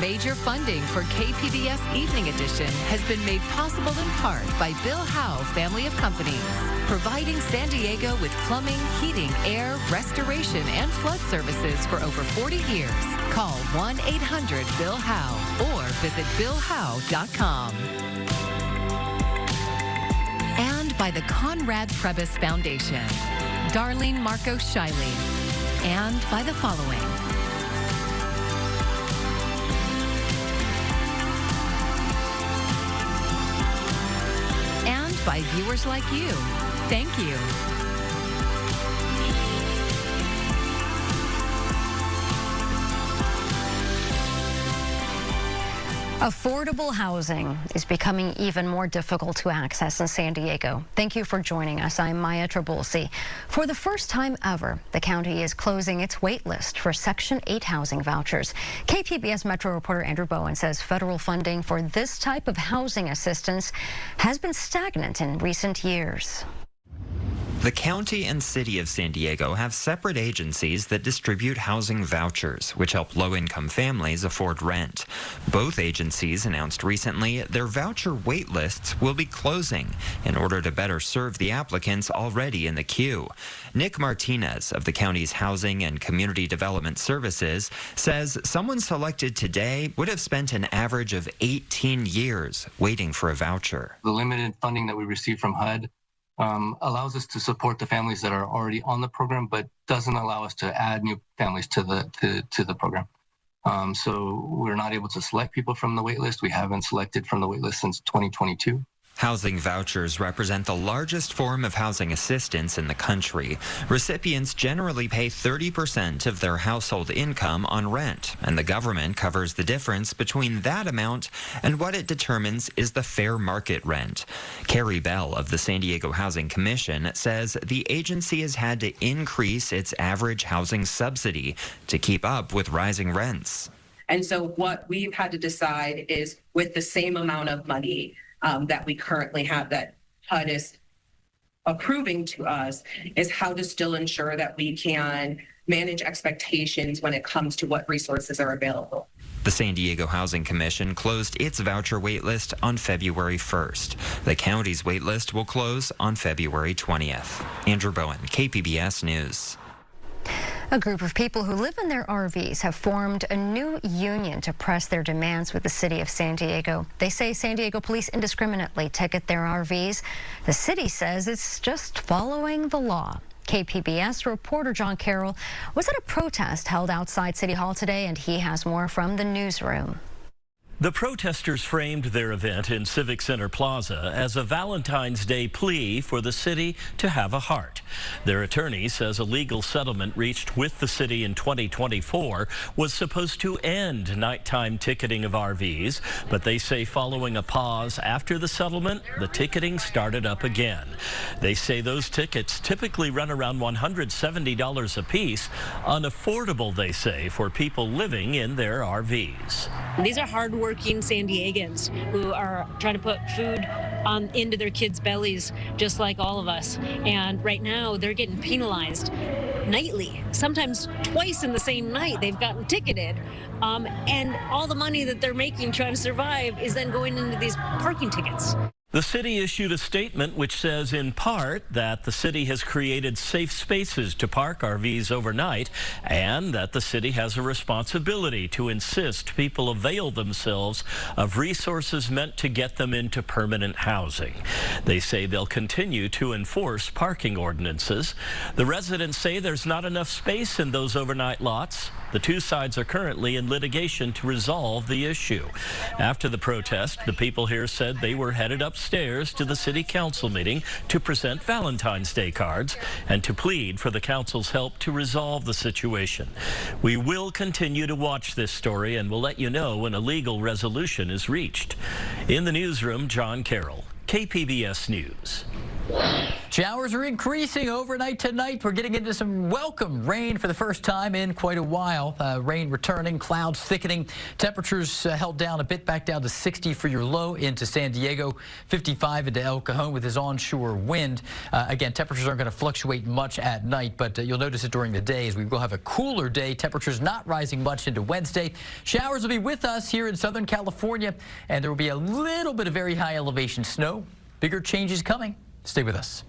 Major funding for KPBS Evening Edition has been made possible in part by Bill Howe Family of Companies, providing San Diego with plumbing, heating, air, restoration, and flood services for over 40 years. Call 1-800-BILL-HOWE or visit BillHowe.com. And by the Conrad Trebas Foundation, Darlene Marco Shiley, and by the following. And by viewers like you. Thank you. Affordable housing is becoming even more difficult to access in San Diego. Thank you for joining us. I'm Maya Trabulsi. For the first time ever, the county is closing its wait list for Section 8 housing vouchers. KPBS Metro reporter Andrew Bowen says federal funding for this type of housing assistance has been stagnant in recent years. The county and city of San Diego have separate agencies that distribute housing vouchers, which help low-income families afford rent. Both agencies announced recently their voucher wait lists will be closing in order to better serve the applicants already in the queue. Nick Martinez of the county's Housing and Community Development Services says someone selected today would have spent an average of 18 years waiting for a voucher. The limited funding that we receive from HUD allows us to support the families that are already on the program, but doesn't allow us to add new families to the program. So we're not able to select people from the wait list. We haven't selected from the wait list since 2022. Housing vouchers represent the largest form of housing assistance in the country. Recipients generally pay 30% of their household income on rent, and the government covers the difference between that amount and what it determines is the fair market rent. Carrie Bell of the San Diego Housing Commission says the agency has had to increase its average housing subsidy to keep up with rising rents. And so what we've had to decide is, with the same amount of money that we currently have that HUD is approving to us, is how to still ensure that we can manage expectations when it comes to what resources are available. The San Diego Housing Commission closed its voucher waitlist on February 1st. The county's waitlist will close on February 20th. Andrew Bowen, KPBS News. A group of people who live in their RVs have formed a new union to press their demands with the city of San Diego. They say San Diego police indiscriminately ticket their RVs. The city says it's just following the law. KPBS reporter John Carroll was at a protest held outside City Hall today, and he has more from the newsroom. The protesters framed their event in Civic Center Plaza as a Valentine's Day plea for the city to have a heart. Their attorney says a legal settlement reached with the city in 2024 was supposed to end nighttime ticketing of RVs, but they say following a pause after the settlement, the ticketing started up again. They say those tickets typically run around $170 a piece, unaffordable, they say, for people living in their RVs. These are hardworking San Diegans who are trying to put food into their kids' bellies, just like all of us. And right now, they're getting penalized nightly, sometimes twice in the same night. They've gotten ticketed, and all the money that they're making trying to survive is then going into these parking tickets. The city issued a statement which says, in part, that the city has created safe spaces to park RVs overnight and that the city has a responsibility to insist people avail themselves of resources meant to get them into permanent housing. They say they'll continue to enforce parking ordinances. The residents say there's not enough space in those overnight lots. The two sides are currently in litigation to resolve the issue. After the protest, the people here said they were headed upstairs to the city council meeting to present Valentine's Day cards and to plead for the council's help to resolve the situation. We will continue to watch this story and will let you know when a legal resolution is reached. In the newsroom, John Carroll, KPBS News. Showers are increasing overnight tonight. We're getting into some welcome rain for the first time in quite a while. Rain returning, clouds thickening. Temperatures held down a bit, back down to 60 for your low into San Diego, 55 into El Cajon with his onshore wind. Again, temperatures aren't going to fluctuate much at night, but you'll notice it during the day as we will have a cooler day. Temperatures not rising much into Wednesday. Showers will be with us here in Southern California, and there will be a little bit of very high elevation snow. Bigger changes coming. Stay with us.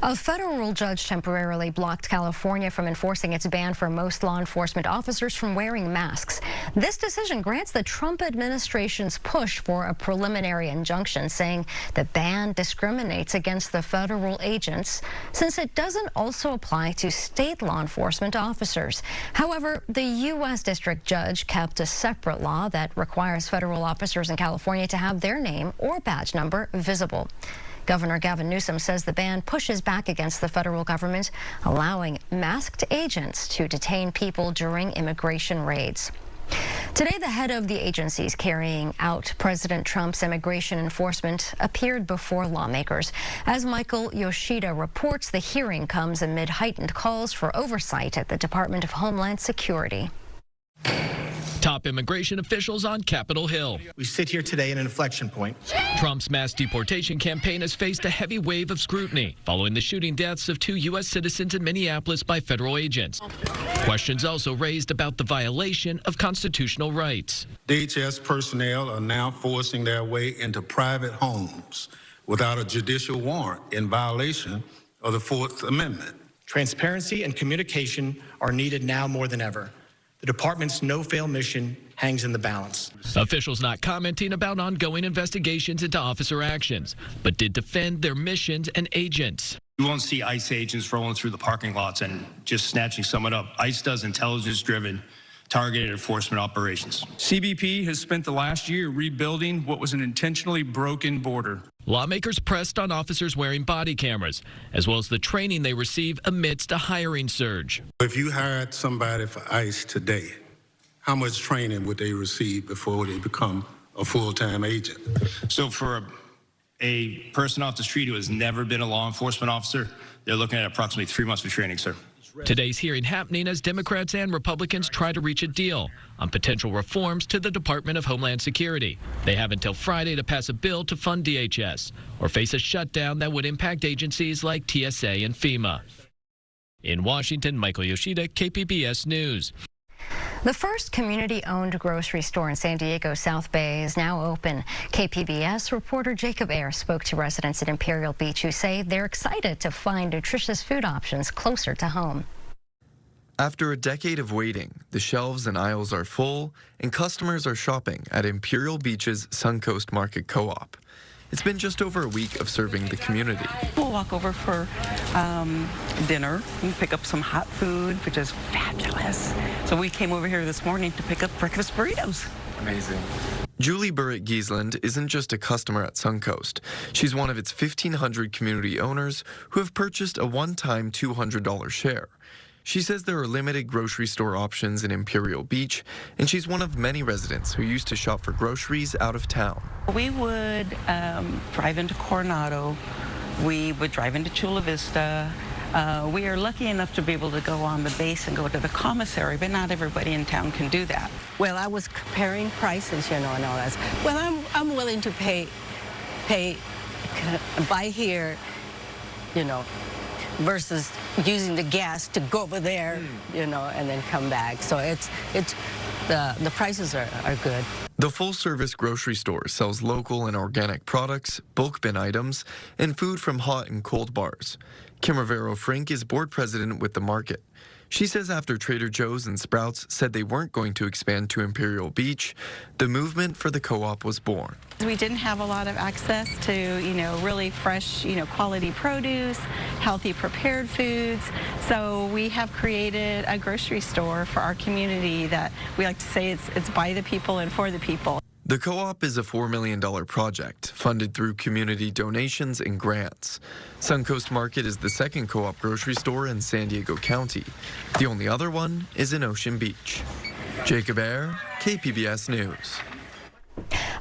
A federal judge temporarily blocked California from enforcing its ban for most law enforcement officers from wearing masks. This decision grants the Trump administration's push for a preliminary injunction, saying the ban discriminates against the federal agents since it doesn't also apply to state law enforcement officers. However, the U.S. district judge kept a separate law that requires federal officers in California to have their name or badge number visible. Governor Gavin Newsom says the ban pushes back against the federal government, allowing masked agents to detain people during immigration raids. Today, the head of the agencies carrying out President Trump's immigration enforcement appeared before lawmakers. As Michael Yoshida reports, the hearing comes amid heightened calls for oversight at the Department of Homeland Security. Top immigration officials on Capitol Hill. We sit here today at an inflection point. Trump's mass deportation campaign has faced a heavy wave of scrutiny following the shooting deaths of 2 U.S. citizens in Minneapolis by federal agents. Questions also raised about the violation of constitutional rights. DHS personnel are now forcing their way into private homes without a judicial warrant in violation of the Fourth Amendment. Transparency and communication are needed now more than ever. The department's no-fail mission hangs in the balance. Officials not commenting about ongoing investigations into officer actions, but did defend their missions and agents. You won't see ICE agents rolling through the parking lots and just snatching someone up. ICE does intelligence-driven, targeted enforcement operations. CBP has spent the last year rebuilding what was an intentionally broken border. Lawmakers pressed on officers wearing body cameras, as well as the training they receive amidst a hiring surge. If you hired somebody for ICE today, how much training would they receive before they become a full-time agent? So for a person off the street who has never been a law enforcement officer, they're looking at approximately 3 months of training, sir. Today's hearing happening as Democrats and Republicans try to reach a deal on potential reforms to the Department of Homeland Security. They have until Friday to pass a bill to fund DHS or face a shutdown that would impact agencies like TSA and FEMA. In Washington, Michael Yoshida, KPBS News. The first community-owned grocery store in San Diego South Bay is now open. KPBS reporter Jacob Ayer spoke to residents at Imperial Beach who say they're excited to find nutritious food options closer to home. After a decade of waiting, the shelves and aisles are full and customers are shopping at Imperial Beach's Suncoast Market Co-op. It's been just over a week of serving the community. We'll walk over for dinner and pick up some hot food, which is fabulous. So we came over here this morning to pick up breakfast burritos. Amazing. Julie Burritt-Giesland isn't just a customer at Suncoast. She's one of its 1,500 community owners who have purchased a one-time $200 share. She says there are limited grocery store options in Imperial Beach, and she's one of many residents who used to shop for groceries out of town. We would drive into Coronado. We would drive into Chula Vista. We are lucky enough to be able to go on the base and go to the commissary, but not everybody in town can do that. Well, I was comparing prices, and all that. Well, I'm willing to buy here, versus using the gas to go over there, and then come back. So the prices are good. The full-service grocery store sells local and organic products, bulk bin items, and food from hot and cold bars. Kim Rivero-Frink is board president with the market. She says after Trader Joe's and Sprouts said they weren't going to expand to Imperial Beach, the movement for the co-op was born. We didn't have a lot of access to, really fresh, quality produce, healthy prepared foods. So we have created a grocery store for our community that we like to say it's by the people and for the people. The co-op is a $4 million project funded through community donations and grants. Suncoast Market is the second co-op grocery store in San Diego County. The only other one is in Ocean Beach. Jacob Ayer, KPBS News.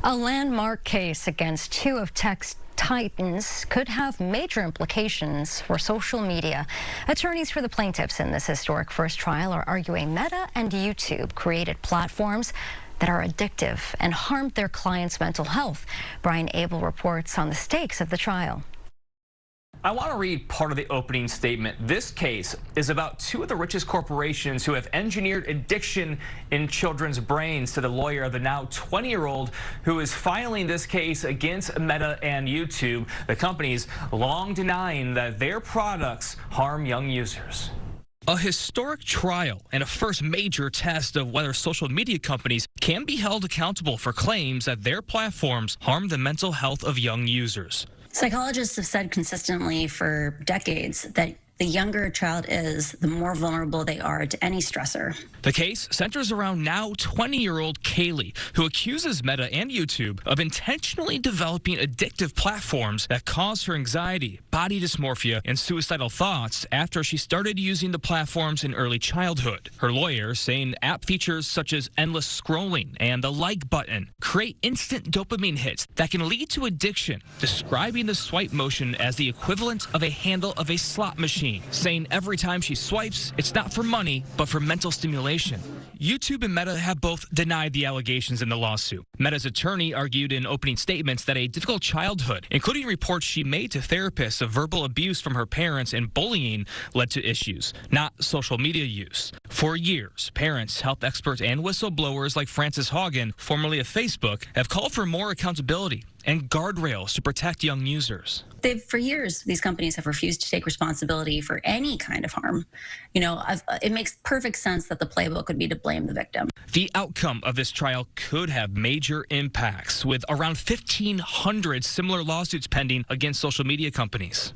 A landmark case against two of tech's titans could have major implications for social media. Attorneys for the plaintiffs in this historic first trial are arguing Meta and YouTube created platforms that are addictive and harmed their clients' mental health. Brian Abel reports on the stakes of the trial. I want to read part of the opening statement. This case is about two of the richest corporations who have engineered addiction in children's brains, to the lawyer of the now 20-year-old who is filing this case against Meta and YouTube, the companies long denying that their products harm young users. A historic trial and a first major test of whether social media companies can be held accountable for claims that their platforms harm the mental health of young users. Psychologists have said consistently for decades that the younger a child is, the more vulnerable they are to any stressor. The case centers around now 20-year-old Kaylee, who accuses Meta and YouTube of intentionally developing addictive platforms that cause her anxiety, body dysmorphia, and suicidal thoughts after she started using the platforms in early childhood. Her lawyer saying app features such as endless scrolling and the like button create instant dopamine hits that can lead to addiction, describing the swipe motion as the equivalent of a handle of a slot machine, saying every time she swipes, it's not for money, but for mental stimulation. YouTube and Meta have both denied the allegations in the lawsuit. Meta's attorney argued in opening statements that a difficult childhood, including reports she made to therapists of verbal abuse from her parents and bullying, led to issues, not social media use. For years, parents, health experts, and whistleblowers like Frances Haugen, formerly of Facebook, have called for more accountability and guardrails to protect young users. For years, these companies have refused to take responsibility for any kind of harm. It makes perfect sense that the playbook would be to blame the victim. The outcome of this trial could have major impacts, with around 1,500 similar lawsuits pending against social media companies.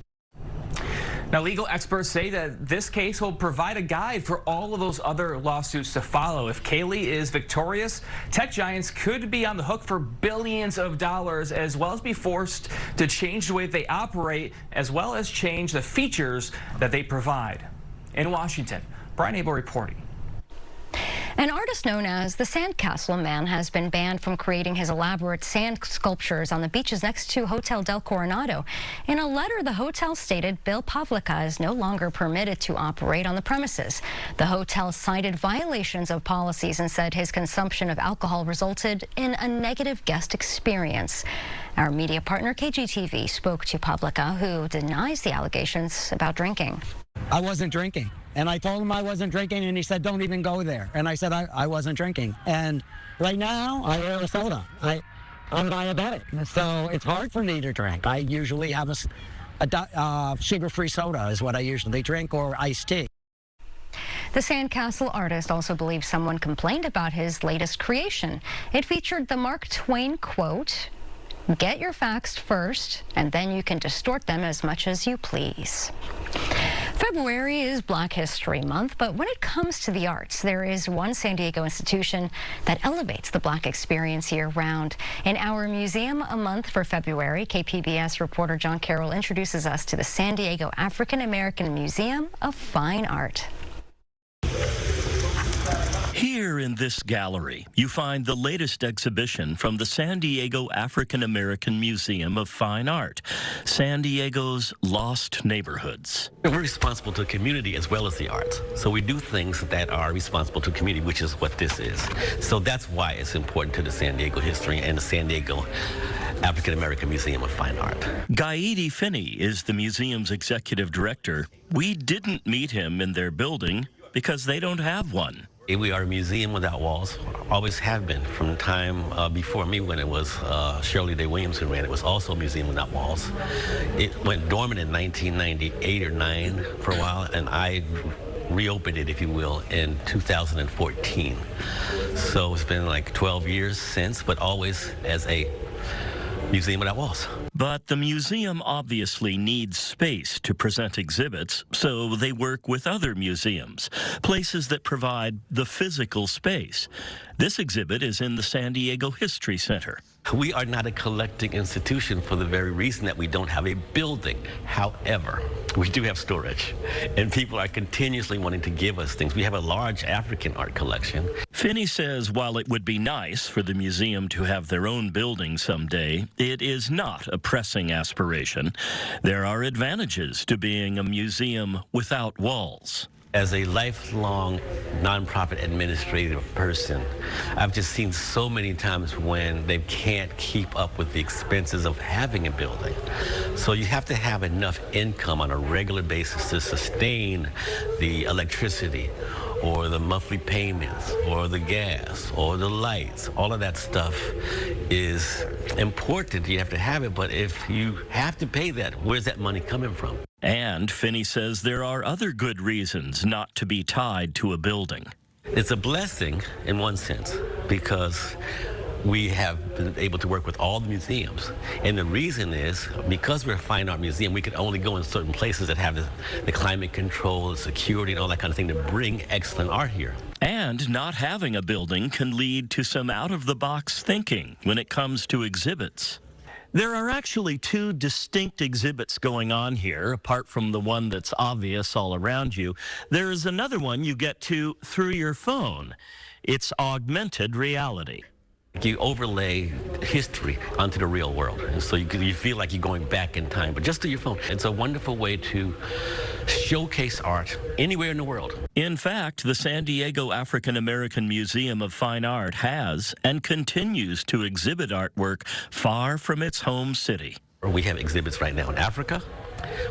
Now, legal experts say that this case will provide a guide for all of those other lawsuits to follow. If Kaylee is victorious, tech giants could be on the hook for billions of dollars, as well as be forced to change the way they operate, as well as change the features that they provide. In Washington, Brian Abel reporting. An artist known as the Sandcastle Man has been banned from creating his elaborate sand sculptures on the beaches next to Hotel del Coronado. In a letter, the hotel stated Bill Pavlica is no longer permitted to operate on the premises. The hotel cited violations of policies and said his consumption of alcohol resulted in a negative guest experience. Our media partner KGTV spoke to Pavlica, who denies the allegations about drinking. I wasn't drinking. And I told him I wasn't drinking, and he said, don't even go there. And I said, I wasn't drinking. And right now, I wear a soda. I'm diabetic, so it's hard for me to drink. I usually have a sugar-free soda is what I usually drink, or iced tea. The Sandcastle artist also believes someone complained about his latest creation. It featured the Mark Twain quote, "Get your facts first, and then you can distort them as much as you please." February is Black History Month, but when it comes to the arts, there is one San Diego institution that elevates the Black experience year-round. In our Museum a Month for February, KPBS reporter John Carroll introduces us to the San Diego African American Museum of Fine Art. Here in this gallery, you find the latest exhibition from the San Diego African American Museum of Fine Art, San Diego's Lost Neighborhoods. We're responsible to the community as well as the arts. So we do things that are responsible to the community, which is what this is. So that's why it's important to the San Diego history and the San Diego African American Museum of Fine Art. Gaidi Finney is the museum's executive director. We didn't meet him in their building because they don't have one. We are a museum without walls, always have been from the time before me when it was Shirley Day Williams who ran it. It was also a museum without walls. It went dormant in 1998 or 9 for a while, and I reopened it, if you will, in 2014. So it's been like 12 years since, but always as a museum without walls. But the museum obviously needs space to present exhibits, so they work with other museums, places that provide the physical space. This exhibit is in the San Diego History Center. We are not a collecting institution for the very reason that we don't have a building. However, we do have storage, and people are continuously wanting to give us things. We have a large African art collection. Finney says while it would be nice for the museum to have their own building someday, it is not a pressing aspiration. There are advantages to being a museum without walls. As a lifelong nonprofit administrative person, I've just seen so many times when they can't keep up with the expenses of having a building. So you have to have enough income on a regular basis to sustain the electricity or the monthly payments or the gas or the lights. All of that stuff is important. You have to have it, but if you have to pay that, where's that money coming from? And Finney says there are other good reasons not to be tied to a building. It's a blessing in one sense because we have been able to work with all the museums. And the reason is because we're a fine art museum, we can only go in certain places that have the climate control, the security, and all that kind of thing to bring excellent art here. And not having a building can lead to some out-of-the-box thinking when it comes to exhibits. There are actually two distinct exhibits going on here, apart from the one that's obvious all around you. There is another one you get to through your phone. It's augmented reality. You overlay history onto the real world, and so you feel like you're going back in time, but just through your phone. It's a wonderful way to showcase art anywhere in the world. In fact, the San Diego African American Museum of Fine Art has and continues to exhibit artwork far from its home city. We have exhibits right now in Africa.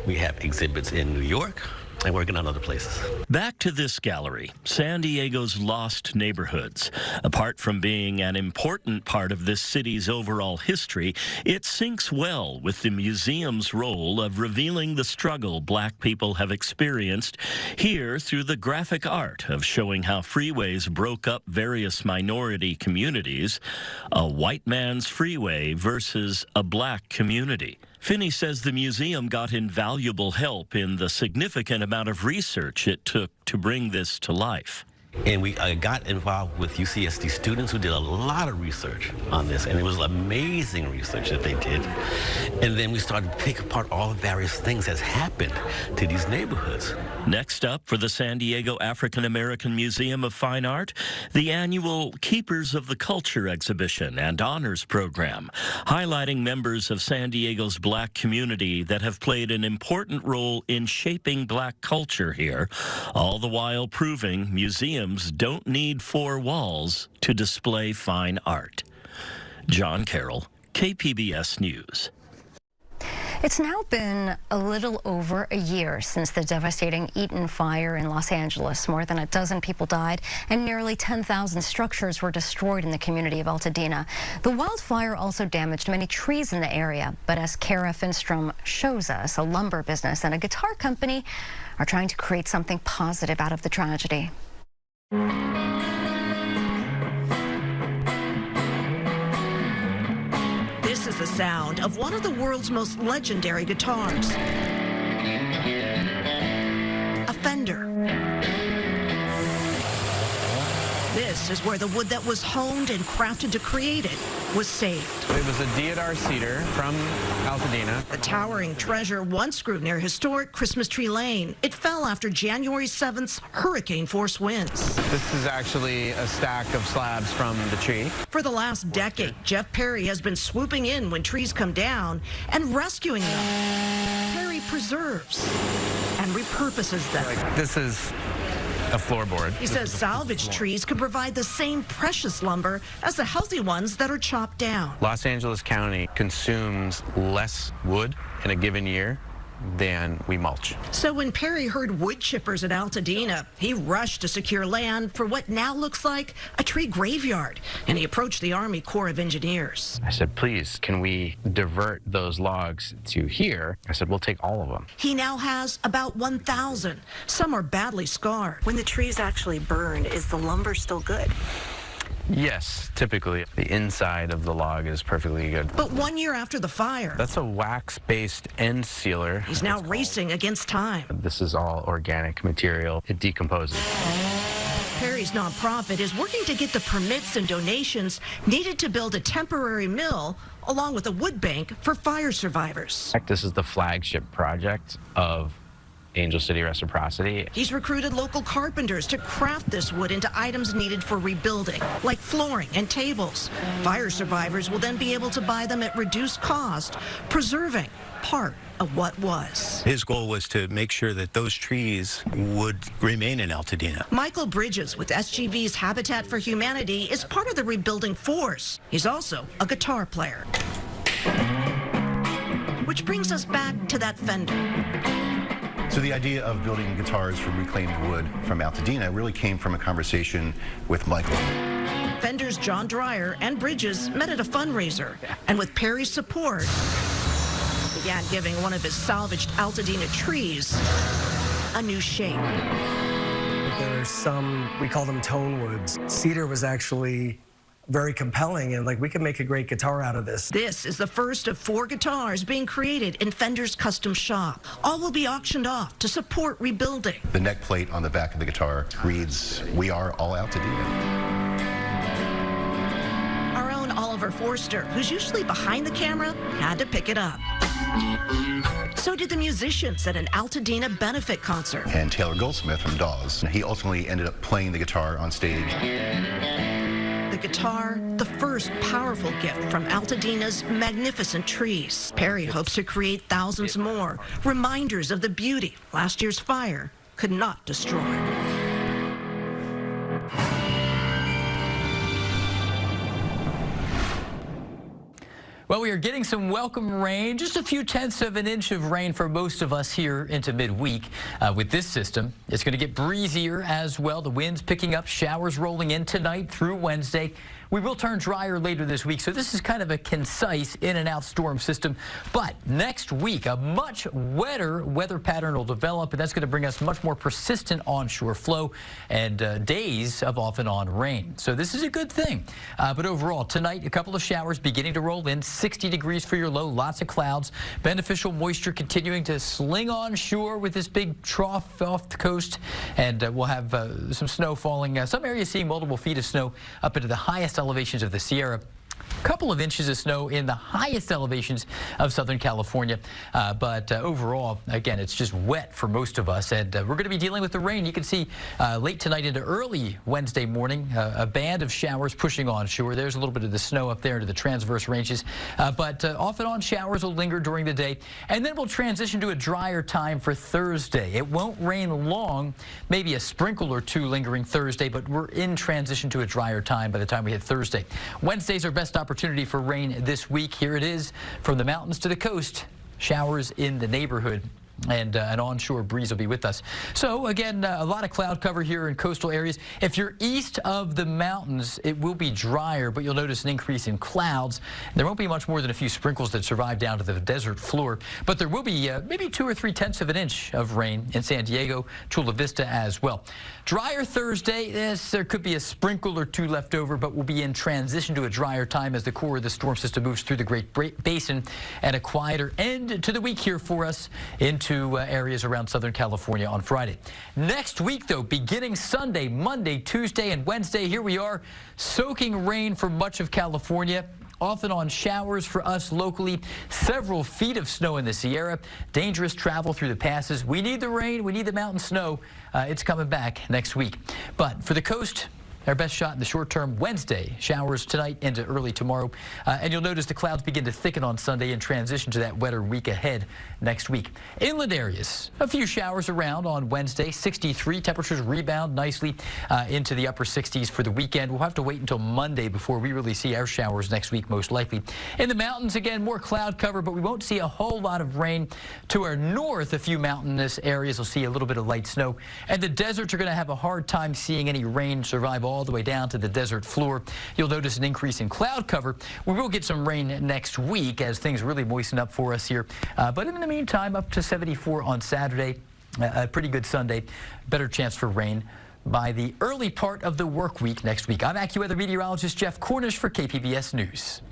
We have exhibits in New York. And working on other places. Back to this gallery, San Diego's Lost Neighborhoods. Apart from being an important part of this city's overall history, it syncs well with the museum's role of revealing the struggle Black people have experienced here through the graphic art of showing how freeways broke up various minority communities, a white man's freeway versus a Black community. Finney says the museum got invaluable help in the significant amount of research it took to bring this to life. And we got involved with UCSD students who did a lot of research on this, and it was amazing research that they did. And then we started to pick apart all the various things that's happened to these neighborhoods. Next up for the San Diego African American Museum of Fine Art, the annual Keepers of the Culture exhibition and honors program, highlighting members of San Diego's Black community that have played an important role in shaping Black culture here, all the while proving museums don't need four walls to display fine art. John Carroll, KPBS News. It's now been a little over a year since the devastating Eaton fire in Los Angeles. More than a dozen people died and nearly 10,000 structures were destroyed in the community of Altadena. The wildfire also damaged many trees in the area, but as Kara Finstrom shows us, a lumber business and a guitar company are trying to create something positive out of the tragedy. This is the sound of one of the world's most legendary guitars. A Fender. This is where the wood that was honed and crafted to create it was saved. It was a Deodar cedar from Altadena. The towering treasure once grew near historic Christmas Tree Lane. It fell after January 7th's hurricane-force winds. This is actually a stack of slabs from the tree. For the last decade, Jeff Perry has been swooping in when trees come down and rescuing them. Perry preserves and repurposes them. This is a floorboard. He says salvaged trees could provide the same precious lumber as the healthy ones that are chopped down. Los Angeles County consumes less wood in a given year than we mulch. So when Perry heard wood chippers at Altadena, he rushed to secure land for what now looks like a tree graveyard, and he approached the Army Corps of Engineers. I said, please, can we divert those logs to here? I said, we'll take all of them. He now has about 1,000. Some are badly scarred. When the trees actually burn, is the lumber still good? Yes, typically the inside of the log is perfectly good. But 1 year after the fire, that's a wax-based end sealer. He's now racing against time. This is all organic material. It decomposes. Perry's nonprofit is working to get the permits and donations needed to build a temporary mill along with a wood bank for fire survivors. This is the flagship project of Angel City Reciprocity. He's recruited local carpenters to craft this wood into items needed for rebuilding, like flooring and tables. Fire survivors will then be able to buy them at reduced cost, preserving part of what was. His goal was to make sure that those trees would remain in Altadena. Michael Bridges with SGV's Habitat for Humanity is part of the rebuilding force. He's also a guitar player. Which brings us back to that Fender. So the idea of building guitars from reclaimed wood from Altadena really came from a conversation with Michael. Fender's John Dreyer and Bridges met at a fundraiser, and with Perry's support, began giving one of his salvaged Altadena trees a new shape. There are some, we call them tone woods. Cedar was actually very compelling, and we could make a great guitar out of this. This is the first of 4 guitars being created in Fender's custom shop. All will be auctioned off to support rebuilding. The neck plate on the back of the guitar reads, "We are all Altadena." Our own Oliver Forster, who's usually behind the camera, had to pick it up. So did the musicians at an Altadena benefit concert. And Taylor Goldsmith from Dawes. He ultimately ended up playing the guitar on stage. The guitar, the first powerful gift from Altadena's magnificent trees. Perry hopes to create thousands more, reminders of the beauty last year's fire could not destroy. Well, we are getting some welcome rain, just a few tenths of an inch of rain for most of us here into midweek. With this system, it's going to get breezier as well. The wind's picking up, showers rolling in tonight through Wednesday. We will turn drier later this week, so this is kind of a concise in and out storm system. But next week, a much wetter weather pattern will develop, and that's going to bring us much more persistent onshore flow and days of off and on rain. So this is a good thing. But overall, tonight, a couple of showers beginning to roll in, 60 degrees for your low, lots of clouds, beneficial moisture continuing to sling onshore with this big trough off the coast, and we'll have some snow falling. Some areas seeing multiple feet of snow up into the highest elevations of the Sierra. A couple of inches of snow in the highest elevations of Southern California. But overall, again, it's just wet for most of us. And we're going to be dealing with the rain. You can see late tonight into early Wednesday morning, a band of showers pushing onshore. There's a little bit of the snow up there into the transverse ranges. But off and on showers will linger during the day. And then we'll transition to a drier time for Thursday. It won't rain long, maybe a sprinkle or two lingering Thursday, but we're in transition to a drier time by the time we hit Thursday. Wednesday's our best opportunity for rain this week. Here it is from the mountains to the coast. Showers in the neighborhood. And an onshore breeze will be with us. So again, a lot of cloud cover here in coastal areas. If you're east of the mountains, it will be drier, but you'll notice an increase in clouds. There won't be much more than a few sprinkles that survive down to the desert floor, but there will be maybe 2 or 3 tenths of an inch of rain in San Diego, Chula Vista as well. Drier Thursday, yes, there could be a sprinkle or 2 left over, but we'll be in transition to a drier time as the core of the storm system moves through the Great Basin, and a quieter end to the week here for us into areas around Southern California on Friday. Next week, though, beginning Sunday, Monday, Tuesday, and Wednesday, here we are, soaking rain for much of California. Off and on showers for us locally, several feet of snow in the Sierra, dangerous travel through the passes. We need the rain, we need the mountain snow. It's coming back next week. But for the coast, our best shot in the short term, Wednesday. Showers tonight into early tomorrow. And you'll notice the clouds begin to thicken on Sunday and transition to that wetter week ahead next week. Inland areas, a few showers around on Wednesday. 63 temperatures rebound nicely into the upper 60s for the weekend. We'll have to wait until Monday before we really see our showers next week, most likely. In the mountains, again, more cloud cover, but we won't see a whole lot of rain. To our north, a few mountainous areas will see a little bit of light snow. And the deserts are going to have a hard time seeing any rain survive all the way down to the desert floor. You'll notice an increase in cloud cover. We will get some rain next week as things really moisten up for us here. But in the meantime, up to 74 on Saturday. A pretty good Sunday. Better chance for rain by the early part of the work week next week. I'm AccuWeather meteorologist Jeff Cornish for KPBS News.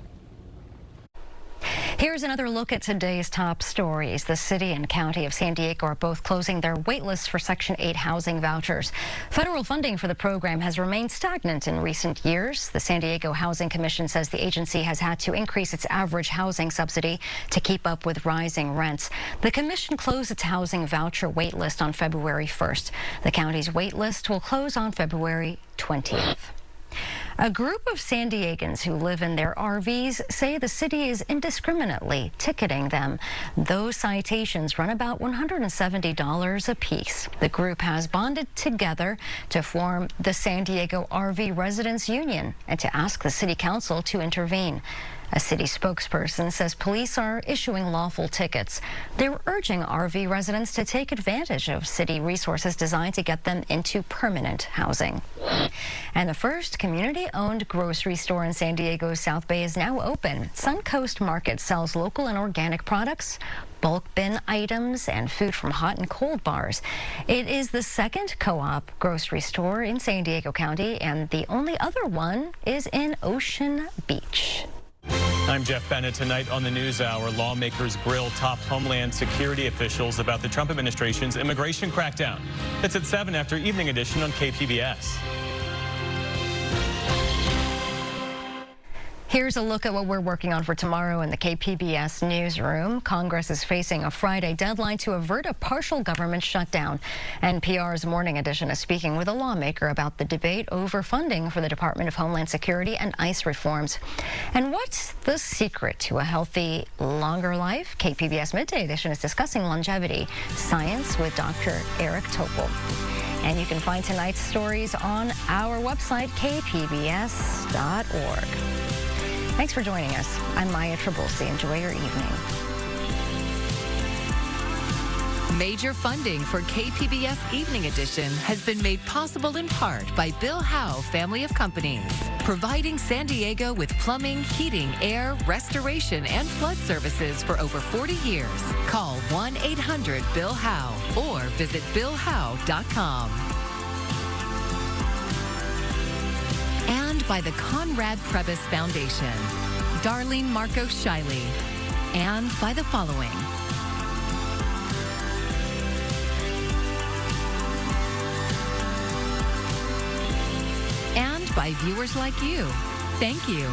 Here's another look at today's top stories. The city and county of San Diego are both closing their wait lists for Section 8 housing vouchers. Federal funding for the program has remained stagnant in recent years. The San Diego Housing Commission says the agency has had to increase its average housing subsidy to keep up with rising rents. The commission closed its housing voucher wait list on February 1st. The county's wait list will close on February 20th. A group of San Diegans who live in their RVs say the city is indiscriminately ticketing them. Those citations run about $170 apiece. The group has bonded together to form the San Diego RV Residents Union and to ask the city council to intervene. A city spokesperson says police are issuing lawful tickets. They're urging RV residents to take advantage of city resources designed to get them into permanent housing. And the first community-owned grocery store in San Diego's South Bay is now open. Suncoast Market sells local and organic products, bulk bin items, and food from hot and cold bars. It is the second co-op grocery store in San Diego County, and the only other one is in Ocean Beach. I'm Jeff Bennett. Tonight on the NewsHour, lawmakers grill top Homeland Security officials about the Trump administration's immigration crackdown. It's at 7 after Evening Edition on KPBS. Here's a look at what we're working on for tomorrow in the KPBS newsroom. Congress is facing a Friday deadline to avert a partial government shutdown. NPR's Morning Edition is speaking with a lawmaker about the debate over funding for the Department of Homeland Security and ICE reforms. And what's the secret to a healthy, longer life? KPBS Midday Edition is discussing longevity science with Dr. Eric Topol. And you can find tonight's stories on our website, kpbs.org. Thanks for joining us. I'm Maya Trabulsi. Enjoy your evening. Major funding for KPBS Evening Edition has been made possible in part by Bill Howe Family of Companies, providing San Diego with plumbing, heating, air, restoration, and flood services for over 40 years. Call 1-800-BILL-HOWE or visit BillHowe.com. And by the Conrad Prebys Foundation, Darlene Marco Shiley, and by the following. And by viewers like you. Thank you.